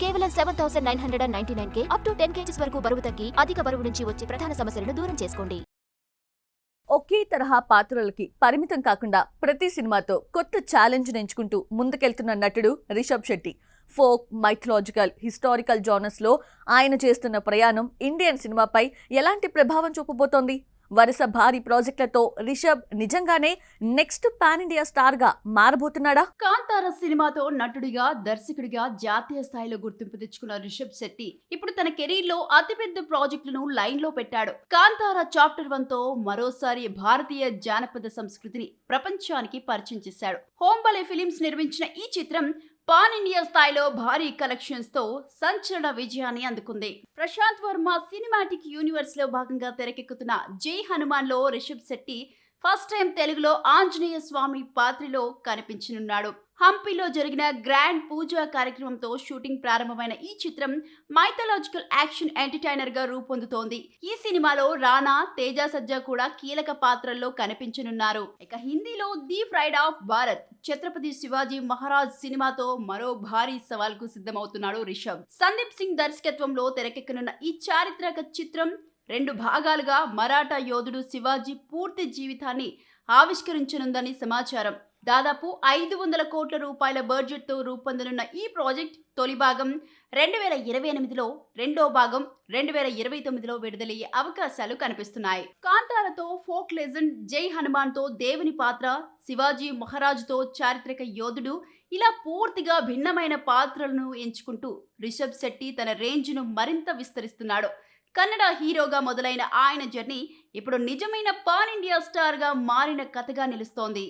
కేవలం 7,999K up to 10 kgs వరకు బరువు తగ్గి అధిక బరువు నుంచి వచ్చే ప్రధాన సమస్యలను దూరం చేసుకోండి. ఒకే తరహా పాత్రలకి పరిమితం కాకుండా ప్రతి సినిమాతో కొత్త ఛాలెంజ్ ఎంచుకుంటూ ముందుకెళ్తున్న నటుడు Rishab Shetty. Folk, mythological, historical జానర్స్లో ఆయన చేస్తున్న ప్రయాణం ఇండియన్ సినిమాపై ఎలాంటి ప్రభావం చూపబోతోంది? వరుస భారీ ప్రాజెక్టులతో రిషబ్ నిజంగానే నెక్స్ట్ పాన్ ఇండియా స్టార్ గా మారబోతున్నాడా? కాంతార సినిమాతో నటుడిగా, దర్శకుడిగా జాతీయ స్థాయిలో గుర్తింపు తెచ్చుకున్న రిషబ్ శెట్టి ఇప్పుడు తన కెరీర్ లో అతిపెద్ద ప్రాజెక్టులను లైన్ లో పెట్టాడు. కాంతార చాప్టర్ 1 తో మరోసారి భారతీయ జానపద సంస్కృతిని ప్రపంచానికి పరిచయం చేశాడు. హోంబలే ఫిలిమ్స్ నిర్మించిన ఈ చిత్రం పాన్ ఇండియా స్థాయిలో భారీ కలెక్షన్స్ తో సంచలన విజయాన్ని అందుకుంది. ప్రశాంత్ వర్మ సినిమాటిక్ యూనివర్స్ లో భాగంగా తెరకెక్కుతున్న జై హనుమాన్ లో రిషబ్ శెట్టి ఫస్ట్ టైం తెలుగులో ఆంజనేయ స్వామి పాత్రలో కనిపించనున్నాడు. హంపీలో జరిగిన గ్రాండ్ పూజా కార్యక్రమంతో షూటింగ్ ప్రారంభమైన ఈ చిత్రం మైథలాజికల్ యాక్షన్ ఎంటర్టైనర్ గా రూపొందుతోంది. ఈ సినిమాలో రానా, తేజ సజ్జా కూడా కీలక పాత్రల్లో కనిపించనున్నారు. ఇక హిందీలో the pride of Bharat Chhatrapati Shivaji Maharaj సినిమాతో మరో భారీ సవాల్ కు సిద్ధమవుతున్నాడు రిషబ్. సందీప్ సింగ్ దర్శకత్వంలో తెరకెక్కనున్న ఈ చారిత్రక చిత్రం 2 భాగాలుగా మరాఠా యోధుడు శివాజీ పూర్తి జీవితాన్ని ఆవిష్కరించనుందని సమాచారం. దాదాపు 500 కోట్ల రూపాయల బడ్జెట్ తో రూపొందనున్న ఈ ప్రాజెక్ట్ తొలి భాగం 2028లో, రెండో భాగం 2029లో విడుదలయ్యే అవకాశాలు కనిపిస్తున్నాయి. కాంతారతో ఫోక్ లెజెండ్, జై హనుమాన్ తో దేవుని పాత్ర, శివాజీ మహారాజ్ తో చారిత్రక యోధుడు, ఇలా పూర్తిగా భిన్నమైన పాత్రలను ఎంచుకుంటూ రిషబ్ శెట్టి తన రేంజ్ ను మరింత విస్తరిస్తున్నాడు. కన్నడ హీరోగా మొదలైన ఆయన జర్నీ ఇప్పుడు నిజమైన పాన్ ఇండియా స్టార్ గా మారిన కథగా నిలుస్తోంది.